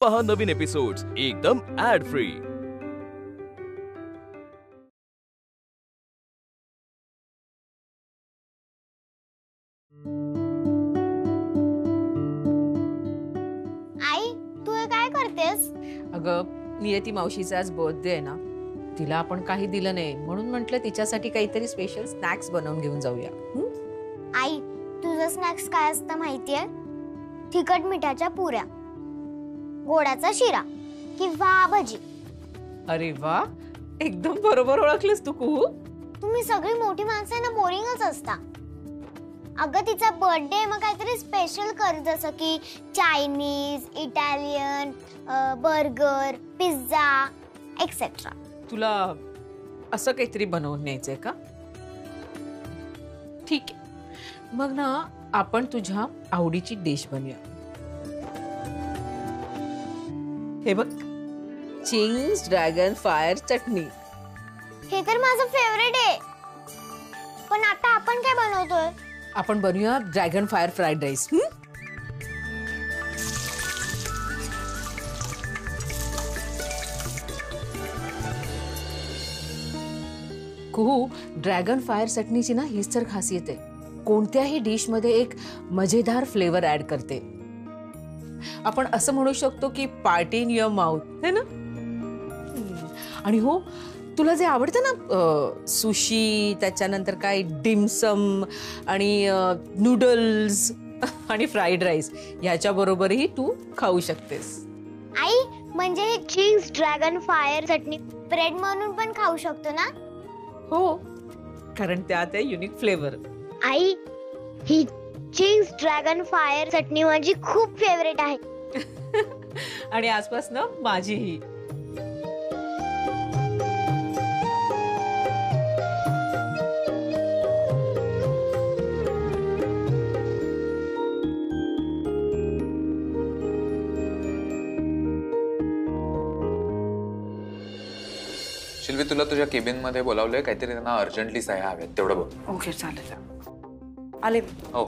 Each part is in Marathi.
पहा नवीन एपिसोड्स एकदम ऍड फ्री। आई, तू हे काय करतेस? अगं, नियती मावशीचा आज बर्थडे आहे ना, तिला आपण काही दिलं नाही म्हणून म्हटलं तिच्यासाठी काहीतरी स्पेशल स्नॅक्स बनवून घेऊन जाऊया। आई, तुझं स्नॅक्स काय असतं माहितीये? तिखट मिठाच्या पुऱ्या, गोडाचा शिरा किंवा भजी। अरे वा, एकदम बरोबर ओळखलीस तू कुहू। तुम्ही सगळी मोठी माणसं ना बोरिंगच असता। अगं, तिचा बर्थडे मग काहीतरी स्पेशल कर, जसं की Chinese, Italian, burger, pizza etcetera. तुला असं काहीतरी बनवून न्यायचंय का? ठीक आहे, मग ना आपण तुझ्या आवडीची डिश बनवूया। हे बघ, चिंग्स ड्रॅगन फायर चटणी। हे तर माझं फेवरेट आहे, पण आता आपण काय बनवतोय? आपण बनवूया ड्रॅगन फायर फ्राइड राईस। कुहू, ड्रॅगन फायर चटणीची ना हीच तर खासियत आहे, कोणत्याही डिश मध्ये एक मजेदार फ्लेवर ऍड करते। आपण असं म्हणू शकतो की पार्टी इन युअर माउथ, है ना? आणि हो, तुला जे आवडतं ना, सुशी, त्याच्यानंतर काय डिमसम आणि नूडल्स आणि फ्राईड राईस, याच्या बरोबरही तू खाऊ शकतेस। आई, म्हणजे हे चिंग्स ड्रॅगन फायर चटणी ब्रेड म्हणून पण खाऊ शकतो ना? हो, कारण त्यात आहे युनिक फ्लेवर। आई, ही चिंग्स ड्रॅगन फायर चटणी माझी खूप फेवरेट आहे। आणि आजपासून माझीही। शिल्वी, तुला तुझ्या केबिन मध्ये बोलावलंय, काहीतरी त्यांना अर्जंटली सह्या हव्यात, तेवढं बघ। ओके, चालेल, आले। हो।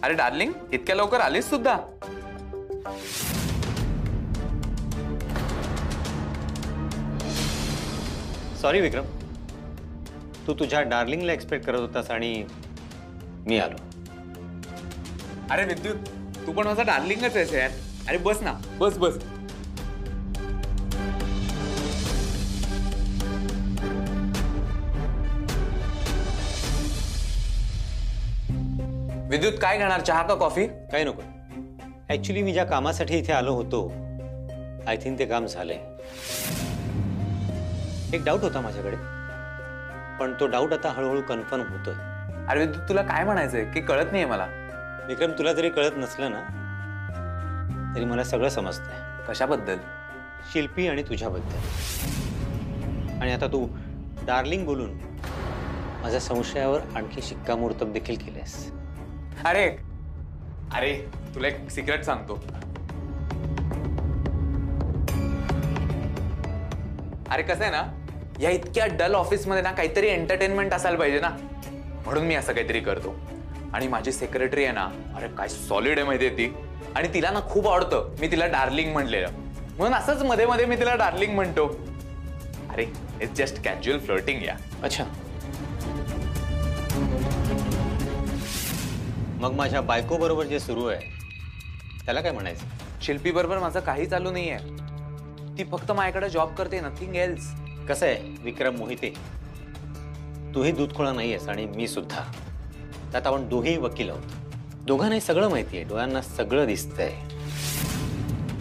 अरे डार्लिंग, इतक्या लवकर आलीस सुद्धा? सॉरी विक्रम, तू तुझ्या डार्लिंगला एक्सपेक्ट करत होतास आणि मी आलो। अरे विद्युत, तू पण माझा डार्लिंगच आहेस यार। अरे बस ना, बस बस। विद्युत, काय घेणार, चहा का कॉफी? काही नको। ऍक्च्युली मी ज्या कामासाठी इथे आलो होतो, आय थिंक ते काम झालंय। एक डाऊट होता माझ्याकडे, पण तो डाऊट आता हळूहळू कन्फर्म होतोय। अरे विद्युत, तुला काय म्हणायचंय की कळत नाहीये मला? विक्रम, तुला जरी कळत नसलं ना, तरी मला सगळं समजतंय। कशाबद्दल? शिल्पी आणि तुझ्याबद्दल। आणि आता तू डार्लिंग बोलून माझ्या संशयावर आणखी शिक्कामोर्तब देखील केलेस। अरे अरे, तुला एक सिक्रेट सांगतो। अरे कसं आहे ना, या इतक्या डल ऑफिस मध्ये ना काहीतरी एंटरटेनमेंट असायला पाहिजे ना, म्हणून मी असं काहीतरी करतो। आणि माझी सेक्रेटरी आहे ना, अरे काय सॉलिड आहे माहितीये ती, आणि तिला ना खूप आवडतं मी तिला डार्लिंग म्हणलेलं, म्हणून असंच मध्ये मध्ये मी तिला डार्लिंग म्हणतो। अरे इट्स जस्ट कॅज्युअल फ्लर्टिंग या। अच्छा, मग माझ्या बायको बरोबर जे सुरू आहे त्याला काय म्हणायचं? शिल्पी बरोबर माझं काही चालू नाहीये, ती फक्त माझ्याकडे जॉब करते, नथिंग एल्स। कसं आहे विक्रम मोहिते, तूही दूधखोळा नाहीयेस आणि मी सुद्धा। त्यात आपण दोघेही वकील आहोत, दोघांनाही सगळं माहिती आहे, डोळ्यांना सगळं दिसतंय।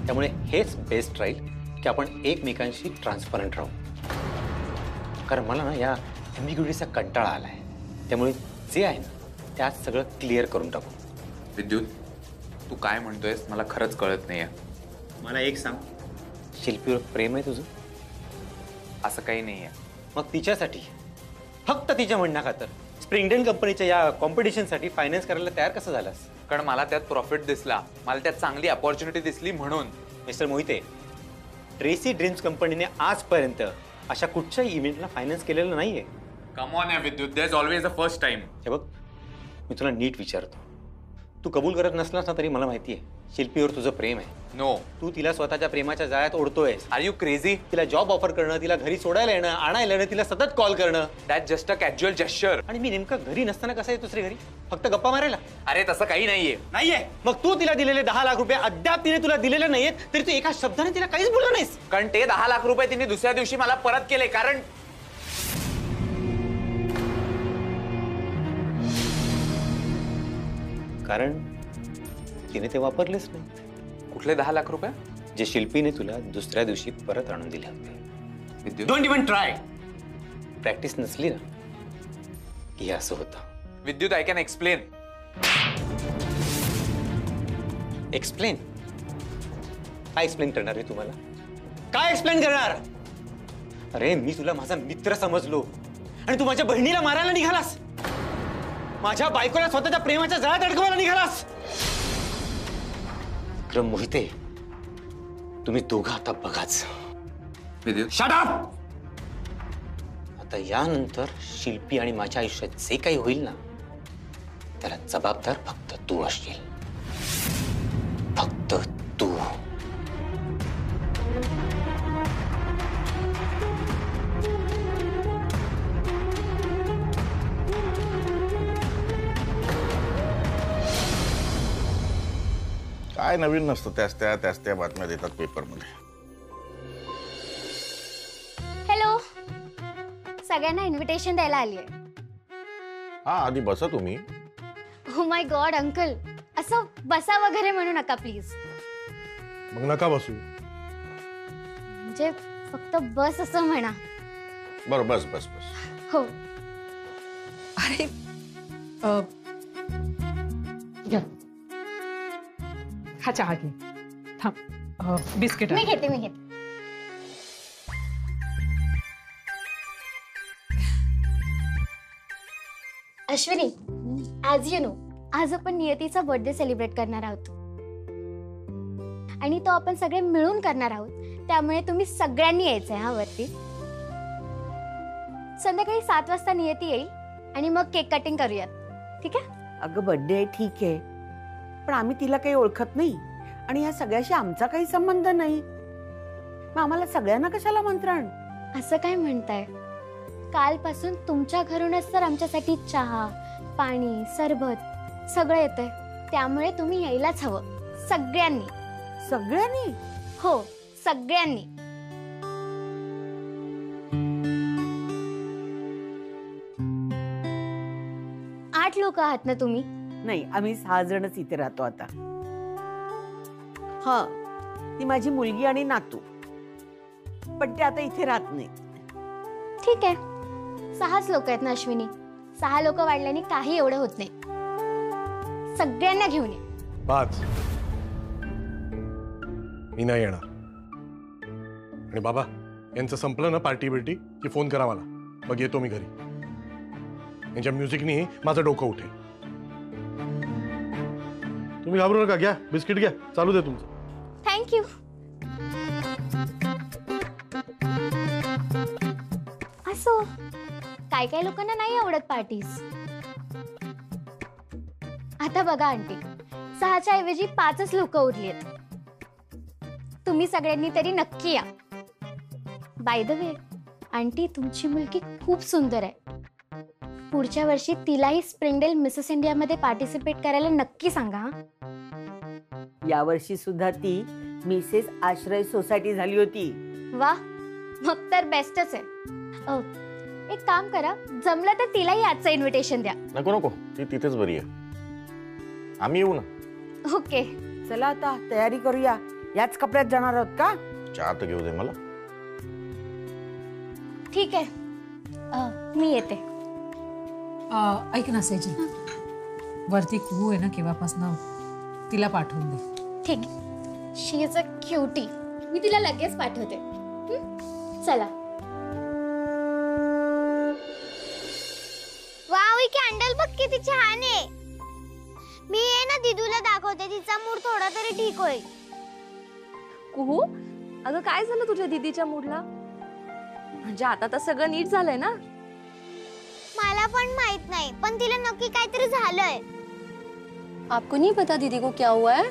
त्यामुळे हेच बेस्ट राहील की आपण एकमेकांशी ट्रान्सपरंट राहू, कारण मला ना या एम्बिग्युइटीचा कंटाळा आलाय। त्यामुळे जे आहे ना त्यात सगळं क्लिअर करून टाकू। विद्युत, तू काय म्हणतोयस मला खरंच कळत नाहीये। मला एक सांग, शिल्पीवर प्रेम आहे तुझं? असं काही नाहीये। मग तिच्यासाठी, फक्त तिच्या म्हणण्याखातर स्प्रिंगडेल कंपनीच्या या कॉम्पिटिशनसाठी फायनान्स करायला तयार कसं झालास? कारण मला त्यात प्रॉफिट दिसला, मला त्यात चांगली अपॉर्च्युनिटी दिसली म्हणून। मिस्टर मोहिते, ट्रेसी ड्रीम्स कंपनीने आजपर्यंत अशा कुठच्याही इव्हेंटला फायनान्स केलेलं नाहीये। Come on Vidyut, there is always a first time. हे बघ, मी तुला नीट विचारतो, तू कबूल करत नसलास ना तरी मला माहिती आहे शिल्पीवर तुझं प्रेम आहे. नो. तू तिला स्वतःच्या प्रेमाच्या जाळ्यात ओढतोयस. Are you crazy? तिला जॉब ऑफर करणं, तिला घरी सोडायला येणं, आणायला येणं, तिला सतत कॉल करणं. That just a casual gesture. आणि मी नेमकं घरी नसताना कसं आहे दुसरी घरी फक्त गप्पा मारायला? अरे तसं काही नाहीये. नाहीये. मग तू तिला दिलेले 10 लाख रुपये अद्याप तिने तुला दिलेले नाहीयेत, तरी तू एका शब्दाने तिला काहीच बोलला नाहीस. कारण ते 10 लाख रुपये तिने दुसऱ्या दिवशी मला परत केले. कारण तिने ते वापरलेच नाही. कुठले 10 लाख रुपये? जे शिल्पीने तुला दुसऱ्या दिवशी परत आणून दिले होते. विद्युत, डोंट इवन ट्राय. प्रॅक्टिस नसली ना की असं होतं. विद्युत, आय कॅन एक्सप्लेन. एक्सप्लेन? काय एक्सप्लेन करणार आहे तुम्हाला? काय एक्सप्लेन करणार? अरे मी तुला माझा मित्र समजलो आणि तू माझ्या बहिणीला मारायला निघालास. माझ्या बायकोला स्वतःच्या प्रेमाच्या जाळ्यात अडकवायला निघालास. विक्रम मोहिते, तुम्ही दोघं आता बघाच. विद्युत, शट अप. आता यानंतर शिल्पी आणि माझ्या आयुष्यात जे काही होईल ना त्याला जबाबदार फक्त तू असशील. फक्त तू. काय नवीन नसतं, त्याच त्या बातम्या देतात पेपरमध्ये. हॅलो, सगळ्यांना इन्व्हिटेशन द्यायला आली आहे. हा, आधी बसा तुम्ही. ओ माय गॉड अंकल, असं बसा वगैरे म्हणू नका प्लीज. मग नका बसू. म्हणजे फक्त बस असं म्हणा. बरं, बस बस बस. हो. अरे घ्या. हा चहा घे. थांब, बिस्किट मी घेते. अश्विनी, ॲज यू नो, आज आपण नियतीचा बर्थडे सेलिब्रेट करणार आहोत आणि तो आपण सगळे मिळून करणार आहोत. त्यामुळे तुम्ही सगळ्यांनी यायचंय हा वरती. संध्याकाळी 7 वाजता नियती येईल आणि मग केक कटिंग करूयात. ठीक आहे? अगं बर्थडे ठीक आहे, पण आम्ही तिला काही ओळखत नाही आणि या सगळ्याशी आमचा काही संबंध नाही. मग आम्हाला सगळ्यांना कशाला आमंत्रण? असं काय म्हणताय? कालपासून तुमच्या घरूनच तर आमच्यासाठी चहा, पाणी, सरबत सगळं येतंय. त्यामुळे तुम्ही यायलाच हवं सगळ्यांनी. सगळ्यांनी? हो, सगळ्यांनी. आठ लोक आहात ना तुम्ही? नाही, आम्ही 6 जणच इथे राहतो आता. हा, ती माझी मुलगी आणि नातू, पण ते आता इथे राहत नाही. ठीक आहे, 6च लोक आहेत ना अश्विनी. 6 लोक वाढल्याने काही एवढं होत नाही. सगळ्यांना घेऊन ये. 5. मी नाही येणार. आणि बाबा, यांचं संपलं ना पार्टी बिर्टी की फोन करा मला, मग येतो मी घरी. यांच्या म्युझिकनी माझं डोकं उठेल. तुम्ही घाबरू नका, घ्या बिस्किट घ्या, चालू दे तुमचं. थँक्यू. असो, काय काय लोकांना नाही आवडत पार्टीज. आता बघा आंटी, 6च्या ऐवजी 5च लोक उरली आहेत. तुम्ही सगळ्यांनी तरी नक्की या. बाय द वे आंटी, तुमची मुलगी खूप सुंदर आहे. पुढच्या वर्षी तिलाही स्प्रिंगडेल मिसेस इंडिया मध्ये पार्टिसिपेट करायला नक्की सांगा. यावर्षी सुद्धा ती मिसेस आश्रय सोसायटी झाली होती. वा, मग तर बेस्टच आहे. एक काम करा, जमलं तर तिलाही आजचं इन्व्हिटेशन द्या. नको नको, ती तिथेच बरी आहे. आम्ही येऊ ना. ओके, चला आता तयारी करूया. याच कपड्यात जाणार आहोत का? चहा तर घेऊ दे मला. ठीक आहे, मी येते. ऐक ना सेजल, वरती कुहू आहे ना केव्हापासून, तिला पाठवून दे. ठीक आहे. शी इज अ क्युटी. मी तिला लगेच पाठवते. चला. वाव, ही कॅन्डल बघ किती छान आहे. मी ये ना दिदूला दाखवते, तिचा मूड थोडा तरी ठीक होईल. कुहू, अगं काय झालं तुझ्या दीदीच्या मूडला? म्हणजे आता तर सगळं नीट झालंय ना? मला पण माहित नाही, पण तिला नक्की काहीतरी झालंय. आपको नहीं पता दीदी को क्या हुआ है?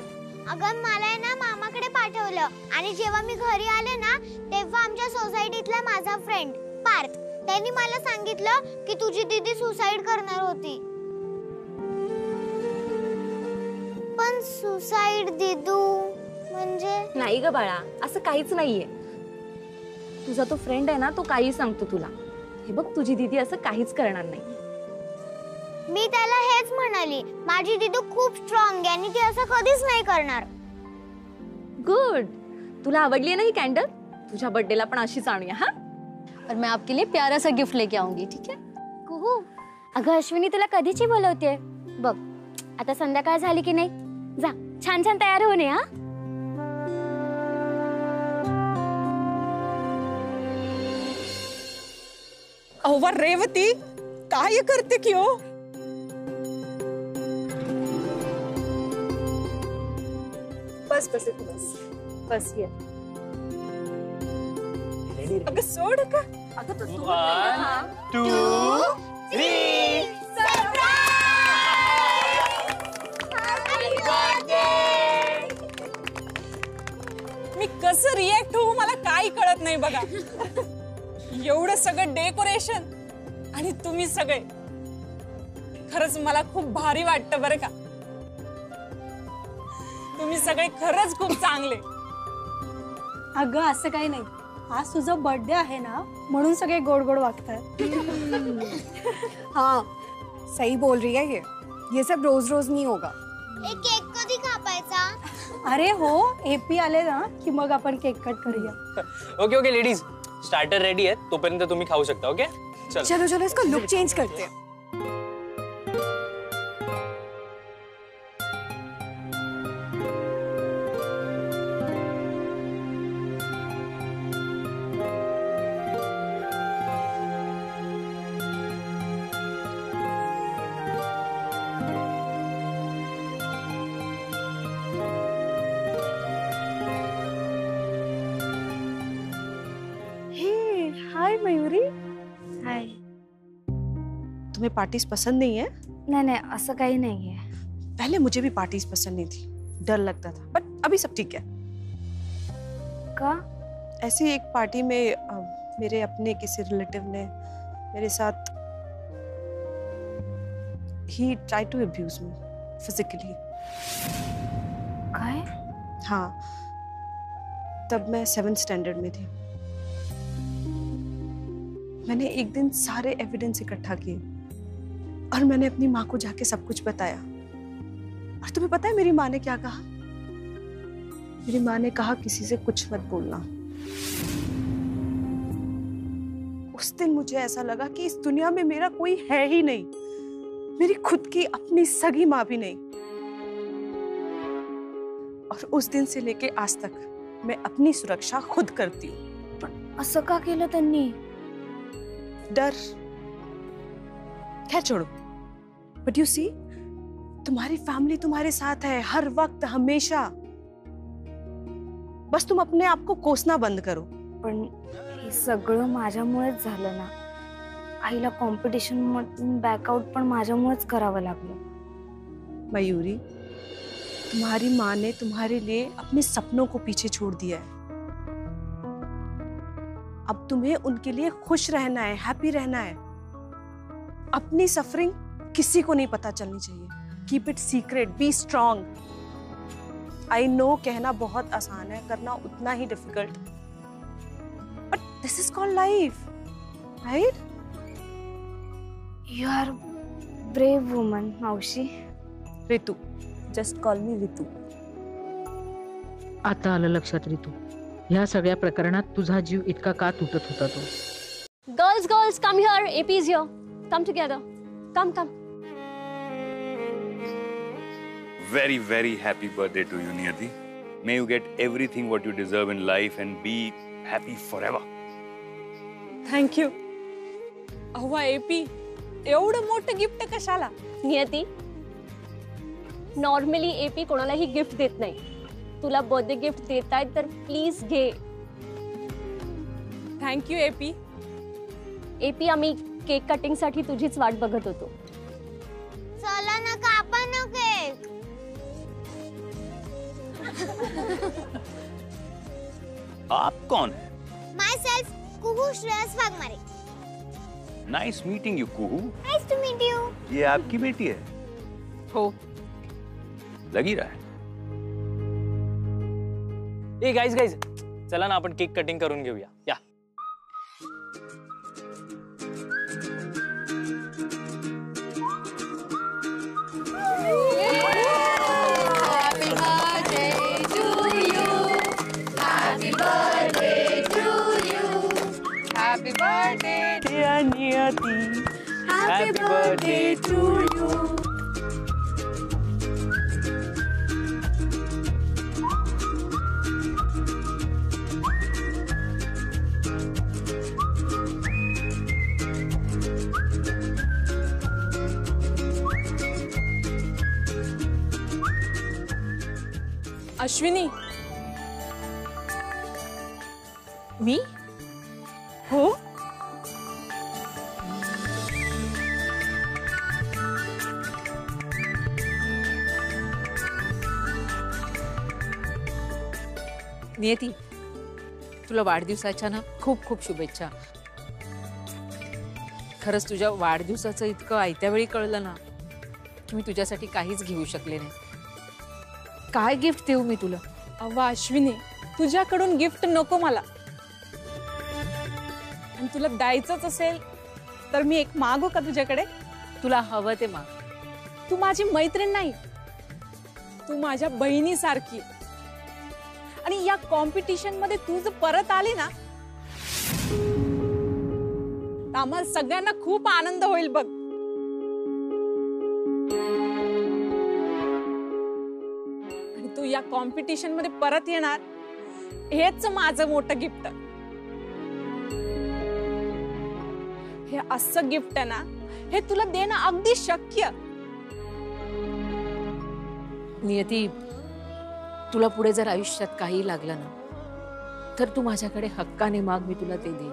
अगं मला आहे ना मामाकडे पाठवलं आणि जेव्हा मी घरी आले ना तेव्हा आमच्या सोसायटीतला माझा फ्रेंड पार्थ त्यांनी मला सांगितलं की तुझी दीदी सुसाईड करणार होती. पण सुसाईड दिदू म्हणजे नाही ग बाळा, असं काहीच नाहीये. तुझा तो फ्रेंड आहे ना, तो काही सांगतो तुला. हे बघ, तुझी दीदी असं काहीच करणार नाही. मी त्याला हेच म्हणाली, माझी दीदू खूप स्ट्रॉंग आहे आणि ती असं कधीच नाही करणार. गुड. तुला आवडली आहे ना ही कॅन्डल? तुझ्या बर्थडेला पण अशीच आणूया हा. और मैं आपके लिए प्यारा सा गिफ्ट लेके आऊंगी, ठीक है? कुहू, अगं अश्विनी तुला कधीची बोलवते बघ. आता संध्याकाळ झाली की नाही, जा छान छान तयार होणे. हा अव्वा रेवती, काय करते की हो? बस बस बस बस ये. अगं सोड का. अगं तो 1 2 3 मी कसं रिॲक्ट होऊ मला काही कळत नाही बघा. एवढं सगळं डेकोरेशन आणि तुम्ही सगळे, खरंच मला खूप भारी वाटतं बरं का. तुम्ही सगळे खरंच खूप चांगले. अगं असं काही नाही, आज तुझा बर्थडे आहे ना म्हणून सगळे गोड गोड वागतात. हाँ सही बोल रही है ये सब रोज रोज नहीं होगा. एक केक कधी कापायचा? अरे हो, एपी आले ना की मग आपण केक कट करूया. Okay okay ladies, starter ready है, तोपर्यंत तुम्ही खाऊ शकता. ओके चलो चलो इसका लुक चेंज करते हैं. हाय मयूरी. हाय. तुम्हें पार्टीज पसंद नहीं है? नाही नाही असं काही नाहीये. पहले मुझे भी पार्टीज पसंद नहीं थी, डर लगता था, बट अभी सब ठीक है. का? ऐसी एक पार्टी में मेरे अपने किसी रिलेटिव ने मेरे साथ ही try to abuse me physically. काय? हाँ, तब मैं 7th स्टैंडर्ड में थी. मैंने एक दिन सारे एविडेंस इकट्ठा किए और मैंने अपनी माँ को जाके सब कुछ बताया. और तुम्हें पता है मेरी माँ ने क्या कहा? मेरी माँ ने कहा किसी से कुछ मत बोलना. उस दिन मुझे ऐसा लगा कि इस दुनिया में मेरा कोई है ही नहीं, मेरी खुद की अपनी सगी माँ भी नहीं. और उस दिन से लेके आज तक मैं अपनी सुरक्षा खुद करती हूँ. पण असं का केलं त्यांनी? डर. खैर छोड़ो. बट यू सी, तुम्हारी फैमिली तुम्हारे साथ है हर वक्त, हमेशा. बस तुम अपने आप को कोसना बंद करो. पण हे सगळं माझ्यामुळेच झालं ना. आईला कॉम्पिटिशन मधून बॅकआउट पण माझ्यामुळेच करावं लागलं. मयूरी, तुम्हारी माँ ने तुम्हारे लिए अपने सपनों को पीछे छोड़ दिया है. अब तुम्हें उनके लिए खुश रहना है, हैप्पी रहना है. अपनी सफरिंग किसी को नहीं पता चलनी चाहिए. Keep it secret, be strong. I know कहना बहुत आसान है, करना उतना ही difficult. But this is called life, right? You are brave woman मावशी. Ritu, just call me Ritu. आता आलं लक्षात ऋतू, ह्या सगळ्या प्रकरणात तुझा जीव इतका का तुटत होता तो. Girls, girls, come here. AP is here. Come together. Come, come. Very, very happy birthday to you, Niyati. May you get everything what you deserve in life and be happy forever. Thank you. अव्वा एपी, एवढं मोठं गिफ्ट कशाला? नियती, नॉर्मली एपी कोणालाही गिफ्ट देत नाही. तुला बर्थडे गिफ्ट देतायत तर प्लीज घे. Thank you AP. एपी, आम्ही केक कटिंग साठी तुझीच वाट बघत होतो. चला ना कापा ना केक. आप कौन है? Myself Kuhu Shreyas Waghmare. Nice meeting you Kuhu. Nice to meet you. ये आपकी बेटी है? हो. लगी रहा है. ए गाइस गाइस, चला ना आपण केक कटिंग करून घेऊया. या. Happy birthday, dear Niyati. Happy birthday to you. Ashwini. मी? हो. नियती, तुला वाढदिवसाच्या ना खूप खूप शुभेच्छा. खरंच तुझ्या वाढदिवसाचं इतकं आयत्या वेळी कळलं ना की मी तुझ्यासाठी काहीच घेऊ शकले नाही. काय गिफ्ट देऊ मी तुला? अव्वा अश्विनी, तुझ्याकडून गिफ्ट नको मला. आणि तुला द्यायचंच असेल तर मी एक मागू का तुझ्याकडे? तुला हवं ते माग. तू माझी मैत्रीण नाही, तू माझ्या बहिणीसारखी. आणि या कॉम्पिटिशन मध्ये तू जर परत आली ना तर आम्हाला सगळ्यांना खूप आनंद होईल बघ. आणि तू या कॉम्पिटिशन मध्ये परत येणार हेच माझं मोठं गिफ्ट. हे असं गिफ्ट आहे ना, हे तुला देणं अगदी शक्य. नियती, तुला पुढे जर आयुष्यात काही लागलं ना तर तू माझ्याकडे हक्काने माग, मी तुला ते देईन.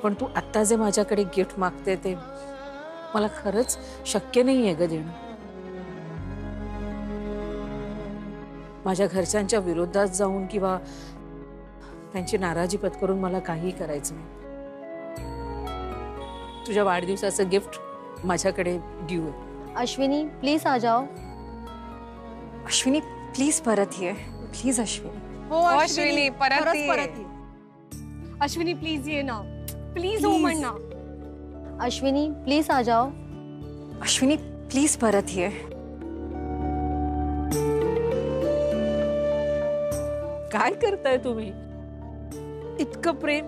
पण तू आता जे माझ्याकडे गिफ्ट मागते ते मला खरंच शक्य नाहीये ग देणं. माझ्या घरच्यांच्या विरोधात जाऊन किंवा त्यांची नाराजी पत्करून मला काही करायचं नाही. तुझ्या वाढदिवसाचं गिफ्ट माझ्याकडे ड्यू आहे. अश्विनी प्लीज आ जाओ. अश्विनी प्लीज परत ये. प्लीज अश्विनी. हो अश्विनी, परत खरंच ये. परत ये. अश्विनी प्लीज ये ना. प्लीज हो म्हण ना. अश्विनी प्लीज आ जाओ. अश्विनी प्लीज परत ये. काय करताय तुम्ही? इतकं प्रेम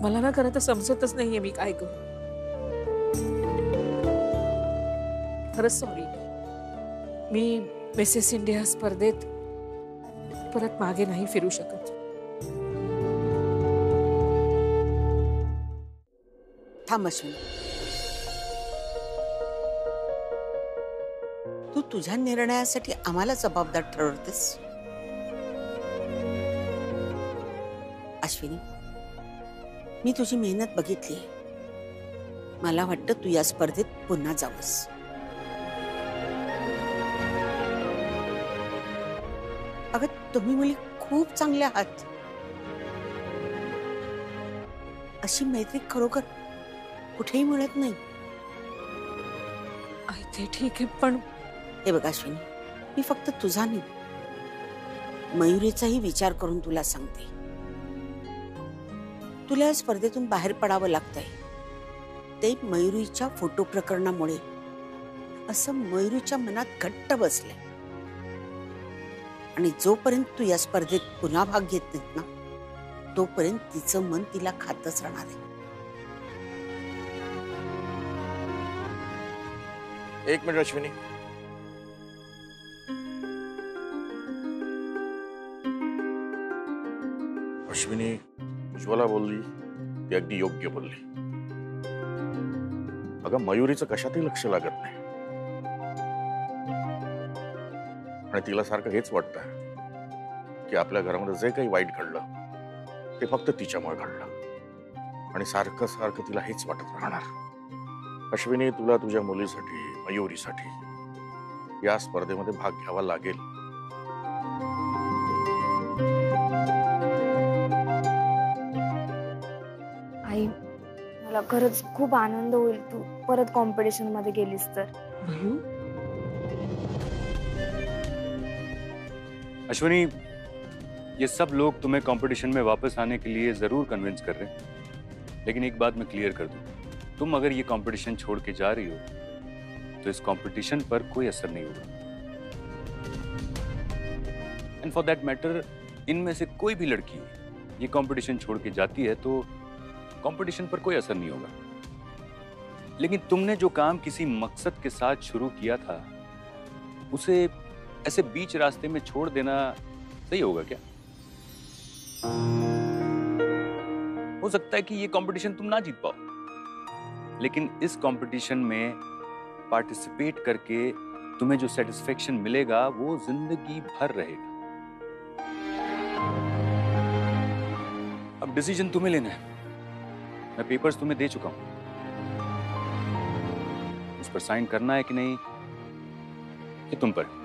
मला ना खरं तर समजतच नाहीये मी काय करू. खरंच सॉरी. मी मिसेस इंडिया स्पर्धेत परत मागे नाही फिरू शकत. थांब अश्विनी, तू तुझ्या निर्णयासाठी आम्हाला जबाबदार ठरवतेस. अश्विनी, मी तुझी मेहनत बघितली. मला वाटतं तू या स्पर्धेत पुन्हा जावंस. अगं तुम्ही मुली खूप चांगल्या आहात. अशी मैत्री खरोखर कुठेही मिळत नाही. ते ठीक आहे, पण हे बघ अश्विनी, मी फक्त तुझा नाही मयुरीचाही विचार करून तुला सांगते. तुला या स्पर्धेतून बाहेर पडावं लागतंय ते मयुरीच्या फोटो प्रकरणामुळे. असं मयुरीच्या मनात घट्ट बसलंय. आणि जोपर्यंत तू या स्पर्धेत पुन्हा भाग घेत नाहीत ना तोपर्यंत तिचं मन तिला खातच राहणार आहे. एक मिनिट अश्विनी. अश्विनी उज्ज्वला बोलली ती अगदी योग्य बोलली. अगं मयुरीचं कशातही लक्ष लागत नाही आणि तिला सारखं हेच वाटतं की आपल्या घरामध्ये जे काही वाईट घडलं ते फक्त तिच्यामुळे घडलं आणि सारखं सारखं तिला हेच वाटत राहणार. अश्विनी, तुला तुझ्या मुलीसाठी, मयुरीसाठी या स्पर्धेमध्ये भाग घ्यावा लागेल. आई, मला खरंच खूप आनंद होईल तू परत कॉम्पिटिशन मध्ये गेलीस तर. अश्विनी, ये सब लोग तुम्हें कंपटीशन में वापस आने के लिए जरूर कन्विंस कर रहे हैं, लेकिन एक बात मैं क्लियर कर दूं, तुम अगर ये कंपटीशन छोड़ के जा रही हो तो इस कंपटीशन पर कोई असर नहीं होगा. एंड फॉर दैट मैटर, इनमें से कोई भी लड़की ये कंपटीशन छोड़ के जाती है तो कंपटीशन पर कोई असर नहीं होगा. लेकिन तुमने जो काम किसी मकसद के साथ शुरू किया था, उसे ऐसे बीच रास्ते में छोड़ देना सही होगा क्या? हो सकता है कि ये कंपटीशन तुम ना जीत पाओ, लेकिन इस कंपटीशन में पार्टिसिपेट करके तुम्हें जो सेटिस्फेक्शन मिलेगा वो जिंदगी भर रहेगा. अब डिसीजन तुम्हें लेना है. मैं पेपर्स तुम्हें दे चुका हूं, उस पर साइन करना है कि नहीं ये तुम पर.